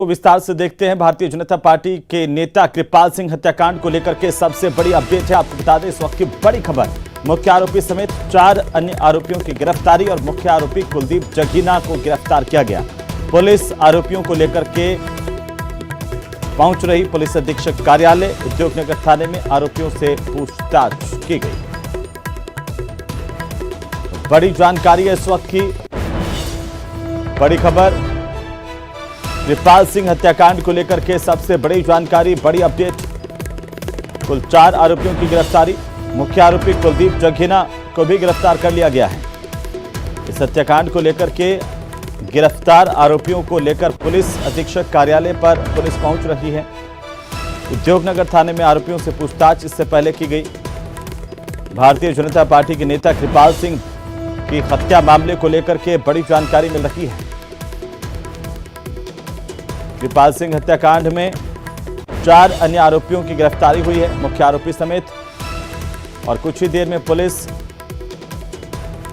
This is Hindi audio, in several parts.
को विस्तार से देखते हैं। भारतीय जनता पार्टी के नेता कृपाल सिंह हत्याकांड को लेकर के सबसे बड़ी अपडेट है। आपको बता दें इस वक्त की बड़ी खबर, मुख्य आरोपी समेत 4 अन्य आरोपियों की गिरफ्तारी और मुख्य आरोपी कुलदीप जगीना को गिरफ्तार किया गया। पुलिस आरोपियों को लेकर के पहुंच रही पुलिस अधीक्षक कार्यालय उद्योगनगर थाने में आरोपियों से पूछताछ की गई। बड़ी जानकारी है इस वक्त की बड़ी खबर, कृपाल सिंह हत्याकांड को लेकर के सबसे बड़ी जानकारी, बड़ी अपडेट। कुल 4 आरोपियों की गिरफ्तारी, मुख्य आरोपी कुलदीप जगीना को भी गिरफ्तार कर लिया गया है। इस हत्याकांड को लेकर के गिरफ्तार आरोपियों को लेकर पुलिस अधीक्षक कार्यालय पर पुलिस पहुंच रही है। उद्योगनगर थाने में आरोपियों से पूछताछ इससे पहले की गई। भारतीय जनता पार्टी के नेता कृपाल सिंह की हत्या मामले को लेकर के बड़ी जानकारी मिल रही है। कृपाल सिंह हत्याकांड में 4 अन्य आरोपियों की गिरफ्तारी हुई है, मुख्य आरोपी समेत, और कुछ ही देर में पुलिस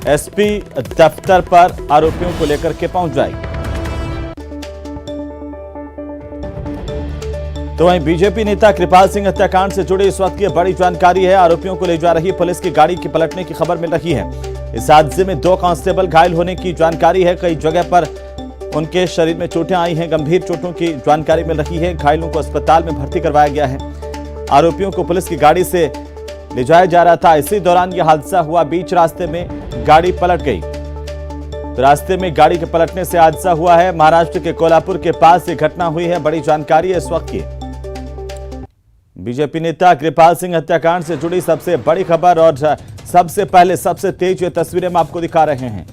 एसपी दफ्तर पर आरोपियों को लेकर के पहुंच जाएगी। तो वहीं बीजेपी नेता कृपाल सिंह हत्याकांड से जुड़ी इस वक्त की बड़ी जानकारी है। आरोपियों को ले जा रही पुलिस की गाड़ी की पलटने की खबर मिल रही है। इस हादसे में 2 कांस्टेबल घायल होने की जानकारी है। कई जगह पर उनके शरीर में चोटें आई हैं, गंभीर चोटों की जानकारी मिल रही है। घायलों को अस्पताल में भर्ती करवाया गया है। आरोपियों को पुलिस की गाड़ी से ले जाया जा रहा था। इसी दौरान यह हादसा हुआ। बीच रास्ते में गाड़ी पलट गई। तो रास्ते में गाड़ी के पलटने से हादसा हुआ है। महाराष्ट्र के कोल्हापुर के पास ये घटना हुई है। बड़ी जानकारी है इस वक्त की। बीजेपी नेता कृपाल सिंह हत्याकांड से जुड़ी सबसे बड़ी खबर और सबसे पहले सबसे तेज ये तस्वीरें हम आपको दिखा रहे हैं।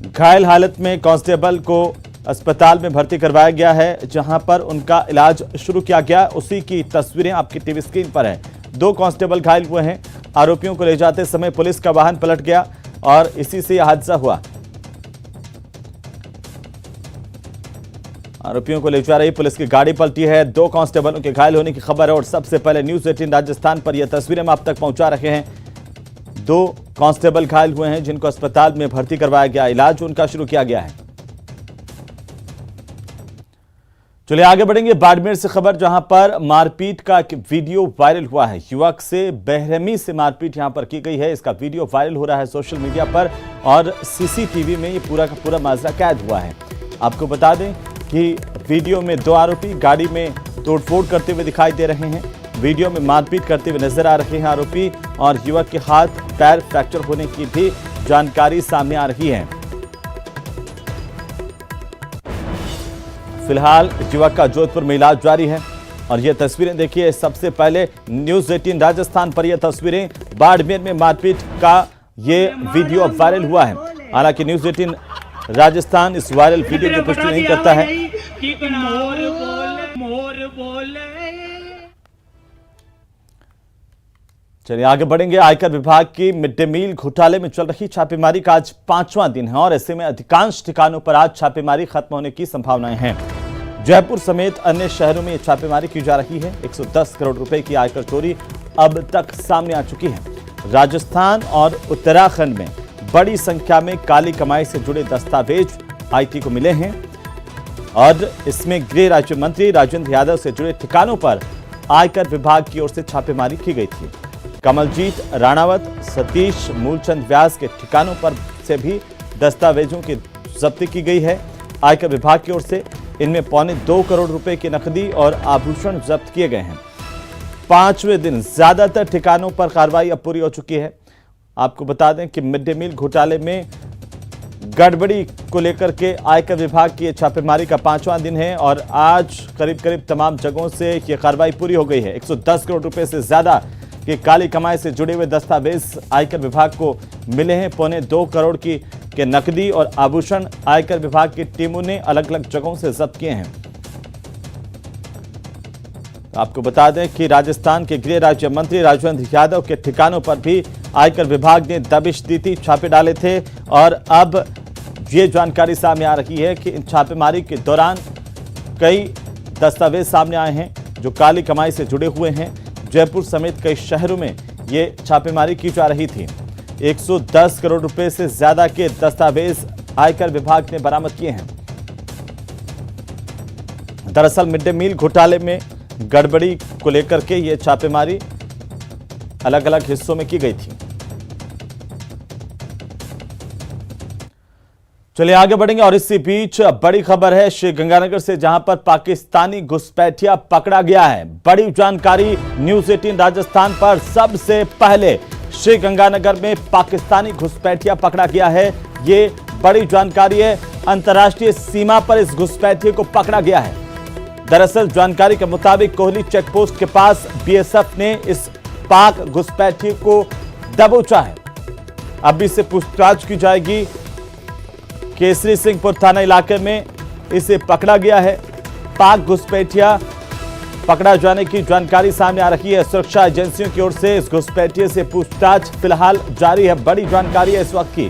घायल हालत में कांस्टेबल को अस्पताल में भर्ती करवाया गया है, जहां पर उनका इलाज शुरू किया गया। उसी की तस्वीरें आपकी टीवी स्क्रीन पर है। 2 कांस्टेबल घायल हुए हैं। आरोपियों को ले जाते समय पुलिस का वाहन पलट गया और इसी से यह हादसा हुआ। आरोपियों को ले जा रही पुलिस की गाड़ी पलटी है। 2 कांस्टेबलों के घायल होने की खबर है और सबसे पहले न्यूज़ 18 राजस्थान पर यह तस्वीरें हम आप तक पहुंचा रहे हैं। 2 कांस्टेबल घायल हुए हैं, जिनको अस्पताल में भर्ती करवाया गया, इलाज उनका शुरू किया गया है। चलिए आगे बढ़ेंगे। बाड़मेर से खबर, जहां पर मारपीट का एक वीडियो वायरल हुआ है। युवक से बेरहमी से मारपीट यहां पर की गई है। इसका वीडियो वायरल हो रहा है सोशल मीडिया पर और सीसीटीवी में ये पूरा का पूरा माजरा कैद हुआ है। आपको बता दें कि वीडियो में 2 आरोपी गाड़ी में तोड़फोड़ करते हुए दिखाई दे रहे हैं। वीडियो में मारपीट करते हुए नजर आ रहे हैं आरोपी और युवक के हाथ पैर फ्रैक्चर होने की भी जानकारी सामने आ रही है। फिलहाल युवक का जोधपुर में इलाज जारी है और ये तस्वीरें देखिए। सबसे पहले न्यूज़ 18 राजस्थान पर यह तस्वीरें, बाड़मेर में मारपीट का ये वीडियो वायरल हुआ है। हालांकि न्यूज़ 18 राजस्थान इस वायरल वीडियो की पुष्टि नहीं करता है। चलिए आगे बढ़ेंगे। आयकर विभाग की मिड डे मील घोटाले में चल रही छापेमारी का आज 5वां दिन है और ऐसे में अधिकांश ठिकानों पर आज छापेमारी खत्म होने की संभावनाएं हैं। जयपुर समेत अन्य शहरों में छापेमारी की जा रही है। 110 करोड़ रुपए की आयकर चोरी अब तक सामने आ चुकी है। राजस्थान और उत्तराखंड में बड़ी संख्या में काली कमाई से जुड़े दस्तावेज आईटी को मिले हैं और इसमें गृह राज्य मंत्री राजेंद्र यादव से जुड़े ठिकानों पर आयकर विभाग की ओर से छापेमारी की गई थी। कमलजीत राणावत, सतीश मूलचंद व्यास के ठिकानों पर से भी दस्तावेजों की जब्ती की गई है आयकर विभाग की ओर से। इनमें 2.25 करोड़ रुपए की नकदी और आभूषण जब्त किए गए हैं। 5वें दिन ज्यादातर ठिकानों पर कार्रवाई अब पूरी हो चुकी है। आपको बता दें कि मिड डे मील घोटाले में गड़बड़ी को लेकर के आयकर विभाग की छापेमारी का 5वां दिन है और आज करीब करीब तमाम जगहों से यह कार्रवाई पूरी हो गई है। 110 करोड़ रुपए से ज्यादा कि काली कमाई से जुड़े हुए दस्तावेज आयकर विभाग को मिले हैं। 2.25 करोड़ के नकदी और आभूषण आयकर विभाग की टीमों ने अलग अलग जगहों से जब्त किए हैं। आपको बता दें कि राजस्थान के गृह राज्य मंत्री राजेंद्र यादव के ठिकानों पर भी आयकर विभाग ने दबिश दी थी, छापे डाले थे और अब ये जानकारी सामने आ रही है कि इन छापेमारी के दौरान कई दस्तावेज सामने आए हैं जो काली कमाई से जुड़े हुए हैं। जयपुर समेत कई शहरों में ये छापेमारी की जा रही थी। 110 करोड़ रुपए से ज्यादा के दस्तावेज आयकर विभाग ने बरामद किए हैं। दरअसल मिड डे मील घोटाले में गड़बड़ी को लेकर के ये छापेमारी अलग अलग हिस्सों में की गई थी। चलिए आगे बढ़ेंगे और इसी बीच बड़ी खबर है श्रीगंगानगर से, जहां पर पाकिस्तानी घुसपैठिया पकड़ा गया है। बड़ी जानकारी न्यूज 18 राजस्थान पर सबसे पहले श्रीगंगानगर में पाकिस्तानी घुसपैठिया पकड़ा गया है। ये बड़ी जानकारी है, अंतर्राष्ट्रीय सीमा पर इस घुसपैठिए को पकड़ा गया है। दरअसल जानकारी के मुताबिक कोहली चेकपोस्ट के पास बीएसएफ ने इस पाक घुसपैठिए को दबोचा है। अब इससे पूछताछ की जाएगी। केसरी सिंहपुर थाना इलाके में इसे पकड़ा गया है। पाक घुसपैठिया पकड़ा जाने की जानकारी सामने आ रही है। सुरक्षा एजेंसियों की ओर से इस घुसपैठिए से पूछताछ फिलहाल जारी है। बड़ी जानकारी है इस वक्त की।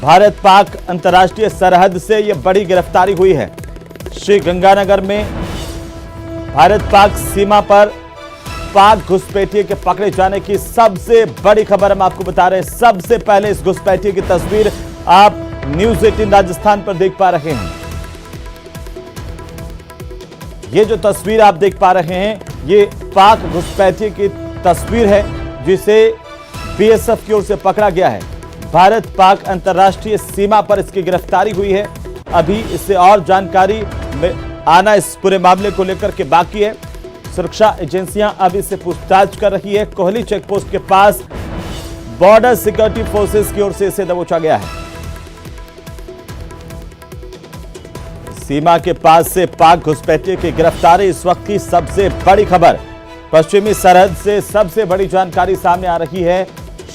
भारत पाक अंतर्राष्ट्रीय सरहद से यह बड़ी गिरफ्तारी हुई है। श्रीगंगानगर में भारत पाक सीमा पर पाक घुसपैठिए के पकड़े जाने की सबसे बड़ी खबर हम आपको बता रहे हैं। सबसे पहले इस घुसपैठिए की तस्वीर आप न्यूज 18 राजस्थान पर देख पा रहे हैं। ये जो तस्वीर आप देख पा रहे हैं, ये पाक घुसपैठिए की तस्वीर है जिसे बीएसएफ की ओर से पकड़ा गया है। भारत पाक अंतर्राष्ट्रीय सीमा पर इसकी गिरफ्तारी हुई है। अभी इससे और जानकारी आना इस पूरे मामले को लेकर के बाकी है। सुरक्षा एजेंसियां अब इससे पूछताछ कर रही है। कोहली चेकपोस्ट के पास बॉर्डर सिक्योरिटी फोर्सेस की ओर से इसे दबोचा गया है। सीमा के पास से पाक घुसपैठिए की गिरफ्तारी इस वक्त की सबसे बड़ी खबर। पश्चिमी सरहद से सबसे बड़ी जानकारी सामने आ रही है।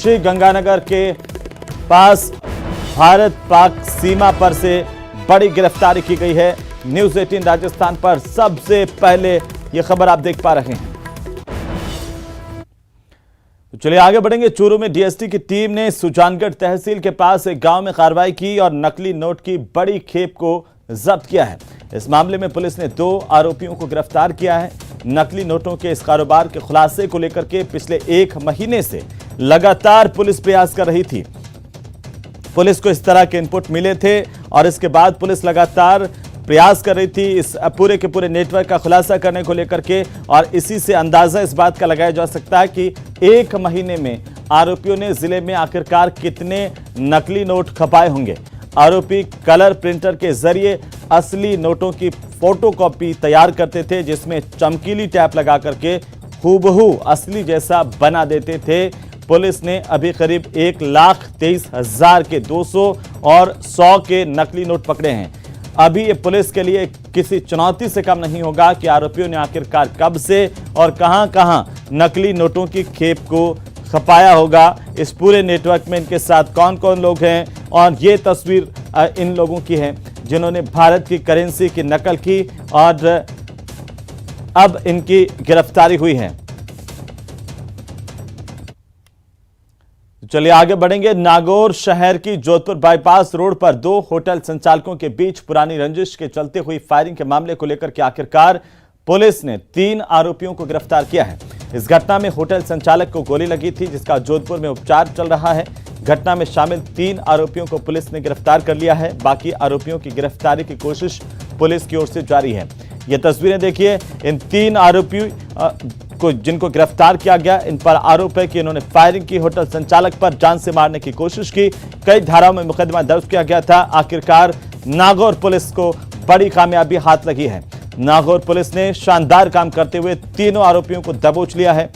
श्रीगंगानगर के पास भारत पाक सीमा पर से बड़ी गिरफ्तारी की गई है। न्यूज 18 राजस्थान पर सबसे पहले यह खबर आप देख पा रहे हैं। तो चलिए आगे बढ़ेंगे। चूरू में डीएसटी की टीम ने सुजानगढ़ तहसील के पास एक गांव में कार्रवाई की और नकली नोट की बड़ी खेप को जब्त किया है। इस मामले में पुलिस ने 2 आरोपियों को गिरफ्तार किया है। नकली नोटों के इस कारोबार के खुलासे को लेकर के पिछले 1 महीने से लगातार पुलिस प्रयास कर रही थी। पुलिस को इस तरह के इनपुट मिले थे और इसके बाद पुलिस लगातार प्रयास कर रही थी इस पूरे के पूरे नेटवर्क का खुलासा करने को लेकर के, और इसी से अंदाजा इस बात का लगाया जा सकता है कि 1 महीने में आरोपियों ने जिले में आखिरकार कितने नकली नोट खपाए होंगे। आरोपी कलर प्रिंटर के जरिए असली नोटों की फोटोकॉपी तैयार करते थे, जिसमें चमकीली टैप लगा करके हूबहू असली जैसा बना देते थे। पुलिस ने अभी करीब 1,23,000 के 200 और 100 के नकली नोट पकड़े हैं। अभी ये पुलिस के लिए किसी चुनौती से कम नहीं होगा कि आरोपियों ने आखिरकार कब से और कहां-कहां नकली नोटों की खेप को खपाया होगा। इस पूरे नेटवर्क में इनके साथ कौन-कौन लोग हैं, और ये तस्वीर इन लोगों की है जिन्होंने भारत की करेंसी की नकल की और अब इनकी गिरफ्तारी हुई है। चलिए आगे बढ़ेंगे। नागौर शहर की जोधपुर बाईपास रोड पर 2 होटल संचालकों के बीच पुरानी रंजिश के चलते हुई फायरिंग के मामले को लेकर के आखिरकार पुलिस ने 3 आरोपियों को गिरफ्तार किया है। इस घटना में होटल संचालक को गोली लगी थी, जिसका जोधपुर में उपचार चल रहा है। घटना में शामिल 3 आरोपियों को पुलिस ने गिरफ्तार कर लिया है। बाकी आरोपियों की गिरफ्तारी की कोशिश पुलिस की ओर से जारी है। ये तस्वीरें देखिए। इन 3 आरोपियों को जिनको गिरफ्तार किया गया, इन पर आरोप है कि इन्होंने फायरिंग की, होटल संचालक पर जान से मारने की कोशिश की। कई धाराओं में मुकदमा दर्ज किया गया था। आखिरकार नागौर पुलिस को बड़ी कामयाबी हाथ लगी है। नागौर पुलिस ने शानदार काम करते हुए तीनों आरोपियों को दबोच लिया है।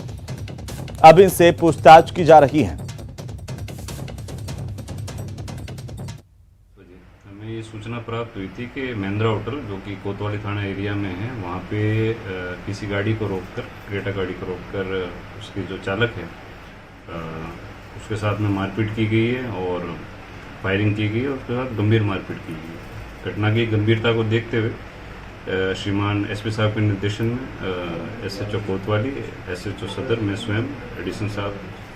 अब इनसे पूछताछ की जा रही है। हमें ये सूचना प्राप्त हुई थी कि महिंद्रा होटल, जो कि कोतवाली थाना एरिया में है, वहाँ पे किसी गाड़ी को रोककर, क्रेटा गाड़ी को रोककर उसके जो चालक है उसके साथ में मारपीट की गई है और फायरिंग की गई है और उसके साथ गंभीर मारपीट की गई है। घटना की गंभीरता को देखते हुए श्रीमान एसपी साहब के निर्देशन में एसएचओ कोतवाली, एसएचओ सदर, मैं स्वयं, एडिशनल साहब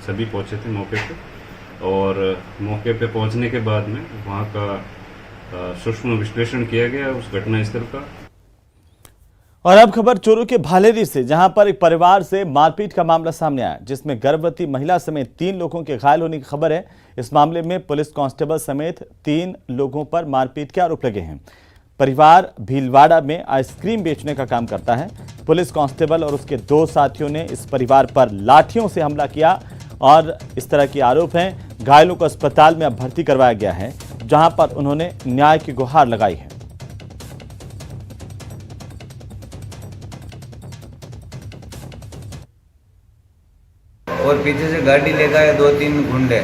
सभी पहुंचे थे मौके पे। और मौके पे पहुंचने के बाद में वहां का सूक्ष्म विश्लेषण किया गया उस घटना स्थल का। और अब खबर चूरू के भालेरी से, जहां पर एक परिवार से मारपीट का मामला सामने आया, जिसमें गर्भवती महिला समेत 3 लोगों के घायल होने की खबर है। इस मामले में पुलिस कांस्टेबल समेत 3 लोगों पर मारपीट के आरोप लगे हैं। परिवार भीलवाड़ा में आइसक्रीम बेचने का काम करता है। पुलिस कांस्टेबल और उसके 2 साथियों ने इस परिवार पर लाठियों से हमला किया और इस तरह के आरोप हैं। घायलों को अस्पताल में अब भर्ती करवाया गया है, जहां पर उन्होंने न्याय की गुहार लगाई है। और पीछे से गाड़ी लेकर आए 2-3 गुंडे,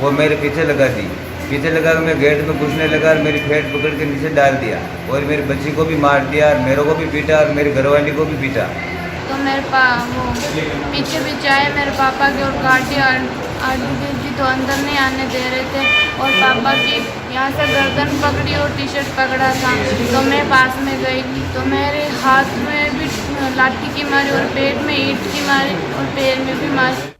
वो मेरे पीछे लगा दी। पीछे लगा कर मैं गेट में घुसने लगा और मेरी फेट पकड़ के नीचे डाल दिया और मेरी बच्ची को भी मार दिया और मेरे को भी पीटा और मेरी घरवाली को भी पीटा। तो मेरे वो पीछे आए मेरे पापा की और गाड़ी आंटी थी तो अंदर नहीं आने दे रहे थे और पापा की यहाँ से गर्दन पकड़ी और टी शर्ट पकड़ा था। तो मैं पास में गई तो मेरे हाथ में भी लाठी की मारी और पेट में ईंट की मारी और पैर में भी मारी।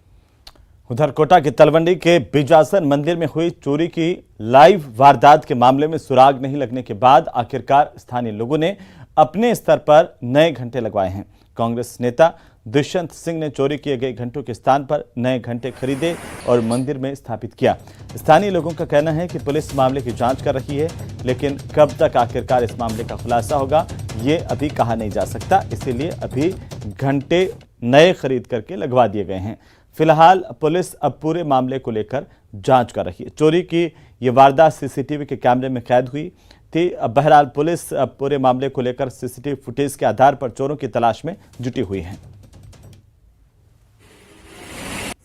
उधर कोटा के तलवंडी के बिजासन मंदिर में हुई चोरी की लाइव वारदात के मामले में सुराग नहीं लगने के बाद आखिरकार स्थानीय लोगों ने अपने स्तर पर नए घंटे लगवाए हैं। कांग्रेस नेता दुष्यंत सिंह ने चोरी किए गए घंटों के स्थान पर नए घंटे खरीदे और मंदिर में स्थापित किया। स्थानीय लोगों का कहना है कि पुलिस मामले की जांच कर रही है, लेकिन कब तक आखिरकार इस मामले का खुलासा होगा ये अभी कहा नहीं जा सकता। इसीलिए अभी घंटे नए खरीद करके लगवा दिए गए हैं। फिलहाल पुलिस अब पूरे मामले को लेकर जांच कर रही है। चोरी की ये वारदात सीसीटीवी के कैमरे में कैद हुई थी। बहरहाल पुलिस अब पूरे मामले को लेकर सीसीटीवी फुटेज के आधार पर चोरों की तलाश में जुटी हुई है।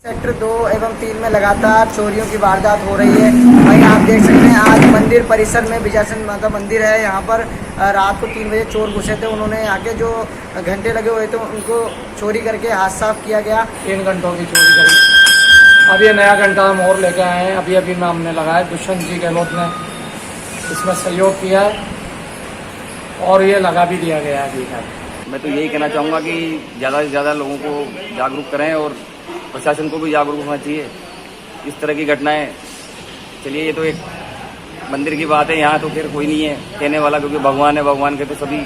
सेक्टर 2 एवं 3 में लगातार चोरियों की वारदात हो रही है। वहीं आप देख सकते हैं आज मंदिर परिसर में बिजासन माता मंदिर है, यहाँ पर रात को 3 बजे चोर घुसे थे। उन्होंने आके जो घंटे लगे हुए थे उनको चोरी करके हाथ साफ किया गया। 3 घंटों की चोरी करी। अब ये नया घंटा हम और लेके आए हैं। अभी में हमने लगाया, दुष्यंत जी गहलोत ने इसमें सहयोग किया है और ये लगा भी दिया गया है। मैं तो यही कहना चाहूँगा कि ज़्यादा से ज़्यादा लोगों को जागरूक करें और प्रशासन को भी जागरूक होना चाहिए। इस तरह की घटनाएं, चलिए ये तो एक मंदिर की बात है, यहाँ तो फिर कोई नहीं है कहने वाला, क्योंकि भगवान है, भगवान के तो सभी।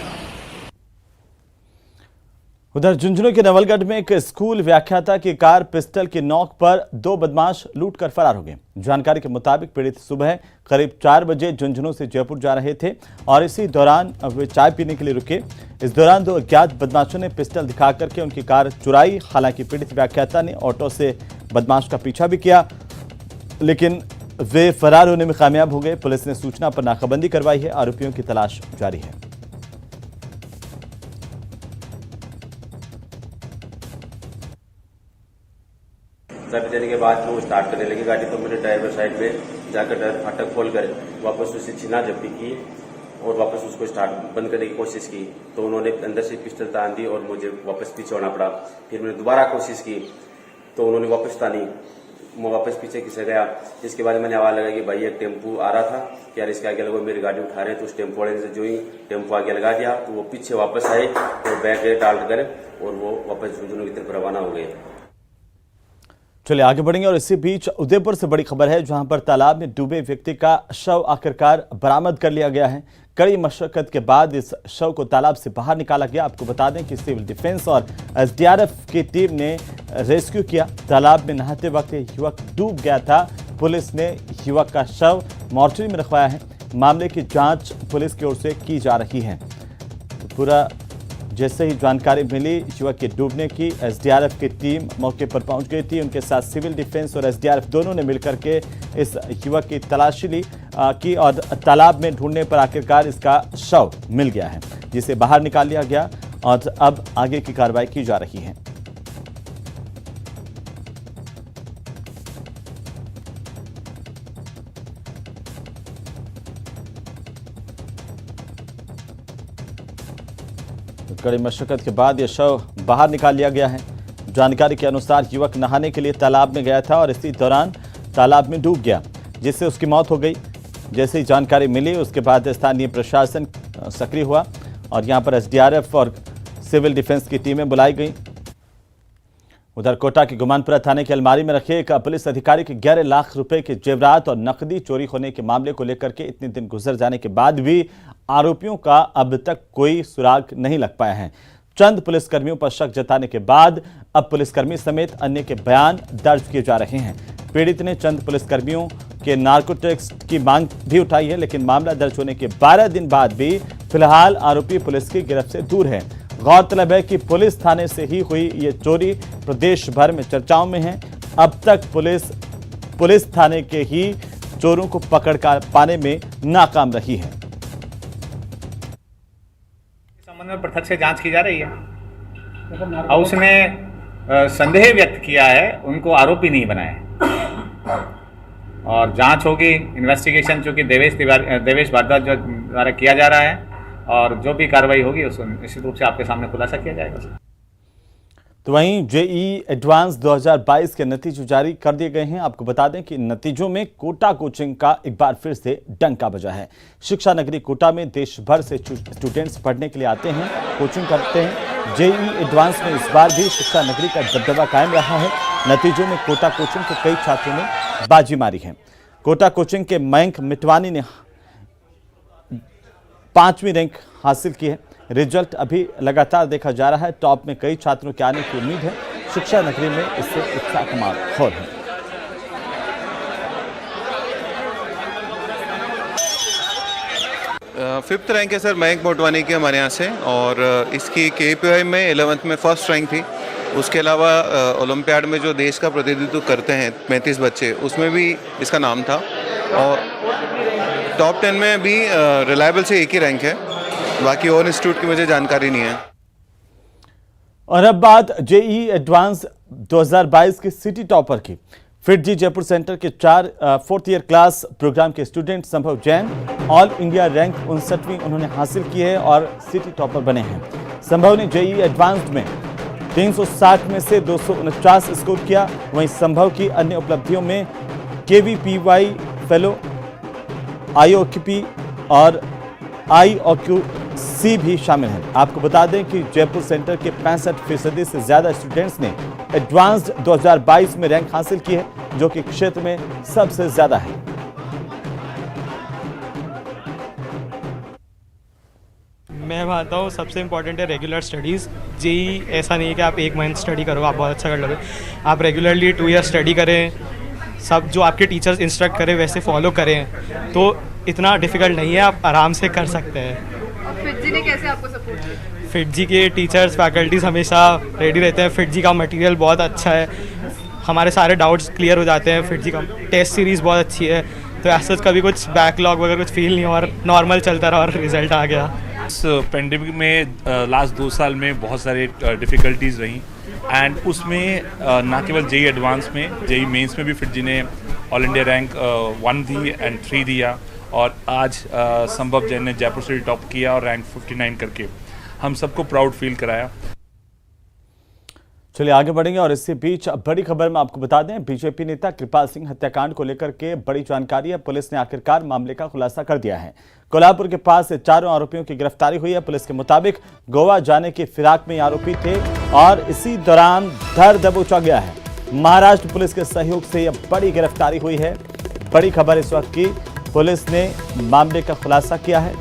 उधर झुंझुनू के नवलगढ़ में एक स्कूल व्याख्याता की कार पिस्टल की नोक पर 2 बदमाश लूटकर फरार हो गए। जानकारी के मुताबिक पीड़ित सुबह करीब 4 बजे झुंझुनू से जयपुर जा रहे थे और इसी दौरान वे चाय पीने के लिए रुके। इस दौरान 2 अज्ञात बदमाशों ने पिस्टल दिखा करके उनकी कार चुराई। हालांकि पीड़ित व्याख्याता ने ऑटो से बदमाश का पीछा भी किया, लेकिन वे फरार होने में कामयाब हो गए। पुलिस ने सूचना पर नाकाबंदी करवाई है। आरोपियों की तलाश जारी है। चाबी देने के बाद वो स्टार्ट करने लगी गाड़ी, तो मैंने ड्राइवर साइड पे जाकर ड्राइवर फाटक खोल कर वापस उसे छीना जब्ती की और वापस उसको स्टार्ट बंद करने की कोशिश की। तो उन्होंने अंदर से पिस्टल तान दी और मुझे वापस पीछे होना पड़ा। फिर मैंने दोबारा कोशिश की तो उन्होंने वापस तानी, मैं वापस पीछे खिसक गया। इसके बाद मैंने आवाज लगाई कि भाई एक टेम्पू आ रहा था कि यार इसके आगे लगो, मेरी गाड़ी उठा रहे हैं। तो उस टेम्पो वाले से जो ही टेम्पो आगे लगा दिया तो वो पीछे वापस आए और बैग डाल कर और वो वापस झुंझुनू की तरफ रवाना हो गए। चलिए आगे बढ़ेंगे और इसी बीच उदयपुर से बड़ी खबर है, जहां पर तालाब में डूबे व्यक्ति का शव आखिरकार बरामद कर लिया गया है। कड़ी मशक्कत के बाद इस शव को तालाब से बाहर निकाला गया। आपको बता दें कि सिविल डिफेंस और एसडीआरएफ की टीम ने रेस्क्यू किया। तालाब में नहाते वक्त युवक डूब गया था। पुलिस ने युवक का शव मोर्चरी में रखवाया है। मामले की जांच पुलिस की ओर से की जा रही है। पूरा जैसे ही जानकारी मिली युवक के डूबने की, एसडीआरएफ की टीम मौके पर पहुंच गई थी। उनके साथ सिविल डिफेंस और एसडीआरएफ दोनों ने मिलकर के इस युवक की तलाशी ली की और तालाब में ढूंढने पर आखिरकार इसका शव मिल गया है, जिसे बाहर निकाल लिया गया और अब आगे की कार्रवाई की जा रही है। कड़ी मशक्कत के बाद यह शव बाहर निकाल लिया गया है। जानकारी के अनुसार युवक नहाने के लिए तालाब में गया था और इसी दौरान तालाब में डूब गया, जिससे उसकी मौत हो गई। जैसे ही जानकारी मिली उसके बाद स्थानीय प्रशासन सक्रिय हुआ और यहां पर एसडीआरएफ और सिविल डिफेंस की टीमें बुलाई गई। उधर कोटा के गुमानपुरा थाने की अलमारी में रखे एक पुलिस अधिकारी के 11 लाख रुपए के जेवरात और नकदी चोरी होने के मामले को लेकर के इतने दिन गुजर जाने के बाद भी आरोपियों का अब तक कोई सुराग नहीं लग पाया है। चंद पुलिसकर्मियों पर शक जताने के बाद अब पुलिसकर्मी समेत अन्य के बयान दर्ज किए जा रहे हैं। पीड़ित ने चंद पुलिसकर्मियों के नार्कोटिक्स की मांग भी उठाई है, लेकिन मामला दर्ज होने के 12 दिन बाद भी फिलहाल आरोपी पुलिस की गिरफ्त से दूर है। गौरतलब है कि पुलिस थाने से ही हुई ये चोरी प्रदेश भर में चर्चाओं में है। अब तक पुलिस थाने के ही चोरों को पकड़ पाने में नाकाम रही है। संबंध में प्रत्यक्ष जांच की जा रही है और उसने संदेह व्यक्त किया है, उनको आरोपी नहीं बनाया और जांच होगी। इन्वेस्टिगेशन जो कि देवेश भारद्वाज द्वारा किया जा रहा है और जो भी कार्रवाई होगी उसको निश्चित रूप से आपके सामने खुलासा किया जाएगा। तो वहीं जेईई एडवांस 2022 के नतीजे जारी कर दिए गए हैं। आपको बता दें कि नतीजों में कोटा कोचिंग का एक बार फिर से डंका बजा है। शिक्षा नगरी कोटा में देश भर से स्टूडेंट्स पढ़ने के लिए आते हैं, कोचिंग करते हैं। जेईई एडवांस में इस बार भी शिक्षा नगरी का दबदबा कायम रहा है। नतीजों में कोटा कोचिंग के कई छात्रों ने बाजी मारी है। कोटा कोचिंग के मयंक मिटवानी ने 5वीं रैंक हासिल की है। रिजल्ट अभी लगातार देखा जा रहा है। टॉप में कई छात्रों के आने की उम्मीद है। शिक्षा नगरी में इससे उत्साह का माहौल है। फिफ्थ रैंक है सर मयंक मोटवानी की हमारे यहाँ से, और इसकी KPI में 11th में फर्स्ट रैंक थी। उसके अलावा ओलंपियाड में जो देश का प्रतिनिधित्व करते हैं 35 बच्चे, उसमें भी इसका नाम था। और टॉप 10 में भी रिलायबल से एक ही रैंक है, बाकी और इंस्टीट्यूट की मुझे जानकारी नहीं है। और अब बात जेईई एडवांस 2022 के सिटी टॉपर की। फिटजी जयपुर सेंटर के 4th ईयर क्लास प्रोग्राम के स्टूडेंट संभव जैन ऑल इंडिया रैंक 59वीं उन्होंने हासिल की है और सिटी टॉपर बने हैं। संभव ने जेईई एडवांस्ड में 360 में से 249 स्कोर किया। वहीं संभव की अन्य उपलब्धियों में KVPY फेलो, IOQP और IOQC भी शामिल हैं। आपको बता दें कि जयपुर सेंटर के 65% से ज्यादा स्टूडेंट्स ने एडवांस्ड 2022 में रैंक हासिल की है, जो कि क्षेत्र में सबसे ज्यादा है। मैं मानता हूँ सबसे इम्पोर्टेंट है रेगुलर स्टडीज़। जेईई ऐसा नहीं है कि आप 1 मंथ स्टडी करो आप बहुत अच्छा कर लोगे। आप रेगुलरली 2 ईयर स्टडी करें, सब जो आपके टीचर्स इंस्ट्रक्ट करें वैसे फॉलो करें, तो इतना डिफ़िकल्ट नहीं है, आप आराम से कर सकते हैं। और फिटजी ने कैसे आपको सपोर्ट किया? फिटजी के टीचर्स फैकल्टीज़ हमेशा रेडी रहते हैं। फिटजी का मटेरियल बहुत अच्छा है, हमारे सारे डाउट्स क्लियर हो जाते हैं। फिटजी का टेस्ट सीरीज़ बहुत अच्छी है, तो ऐसा कभी कुछ बैकलॉग वगैरह कुछ फील नहीं हुआ और नॉर्मल चलता रहा और रिजल्ट आ गया। इस पेंडेमिक में लास्ट 2 साल में बहुत सारे डिफ़िकल्टीज़ रहीं एंड उसमें ना केवल जेईई एडवांस में, जेईई मेंस में भी फिटजी ने all India rank 1 the and 3 दिया। और आज संभव जैन ने जयपुर सिटी टॉप किया और रैंक 59 करके हम सबको प्राउड फील कराया। चलिए आगे बढ़ेंगे और इससे बीच अब बड़ी खबर में आपको बता दें, बीजेपी नेता कृपाल सिंह हत्याकांड को लेकर के बड़ी जानकारी है। पुलिस ने आखिरकार मामले का खुलासा कर दिया है। कोल्हापुर के पास से 4 आरोपियों की गिरफ्तारी हुई है। पुलिस के मुताबिक गोवा जाने की फिराक में आरोपी थे और इसी दौरान धर दबोचा गया है। महाराष्ट्र पुलिस के सहयोग से यह बड़ी गिरफ्तारी हुई है। बड़ी खबर इस वक्त की, पुलिस ने मामले का खुलासा किया है।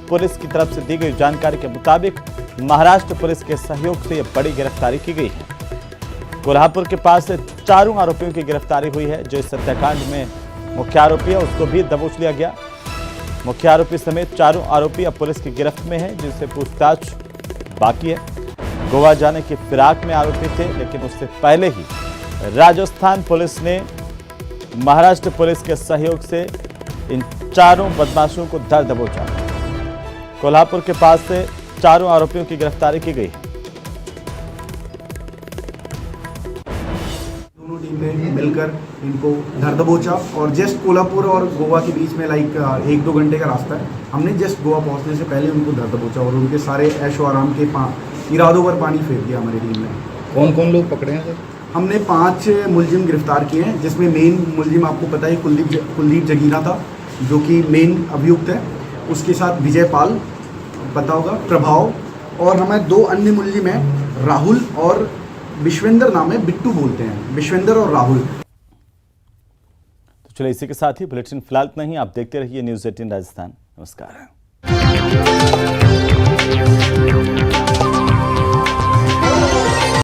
पुलिस की तरफ से दी गई जानकारी के मुताबिक महाराष्ट्र पुलिस के सहयोग से यह बड़ी गिरफ्तारी की गई है। कोल्हापुर के पास से 4 आरोपियों की गिरफ्तारी हुई है। जो इस हत्याकांड में मुख्य आरोपी है उसको भी दबोच लिया गया। मुख्य आरोपी समेत 4 आरोपी अब पुलिस की गिरफ्त में हैं, जिनसे पूछताछ बाकी है। गोवा जाने की फिराक में आरोपी थे, लेकिन उससे पहले ही राजस्थान पुलिस ने महाराष्ट्र पुलिस के सहयोग से इन 4 बदमाशों को धर दबोचा। कोल्हापुर के पास से 4 आरोपियों की गिरफ्तारी की गई है। दोनों टीम ने मिलकर इनको धर दबोचा और जस्ट कोल्हापुर और गोवा के बीच में 1-2 घंटे का रास्ता है। हमने जस्ट गोवा पहुंचने से पहले उनको धर दबोचा और उनके सारे ऐशो आराम के इरादों पर पानी फेर दिया हमारी टीम ने। कौन कौन लोग पकड़े हैं सर? हमने 5 मुलजिम गिरफ्तार किए हैं, जिसमें मेन मुलजिम आपको पता है कुलदीप जगीरा था, जो कि मेन अभियुक्त है। उसके साथ विजय पाल, पता होगा, प्रभाव, और हमारे 2 अन्य मुलजिम हैं, राहुल और विश्वेंद्र, नाम है, बिट्टू बोलते हैं, विश्वेंद्र और राहुल। तो चलिए इसी के साथ ही बुलेटिन फिलहाल इतना ही। आप देखते रहिए न्यूज़ 18 राजस्थान। नमस्कार।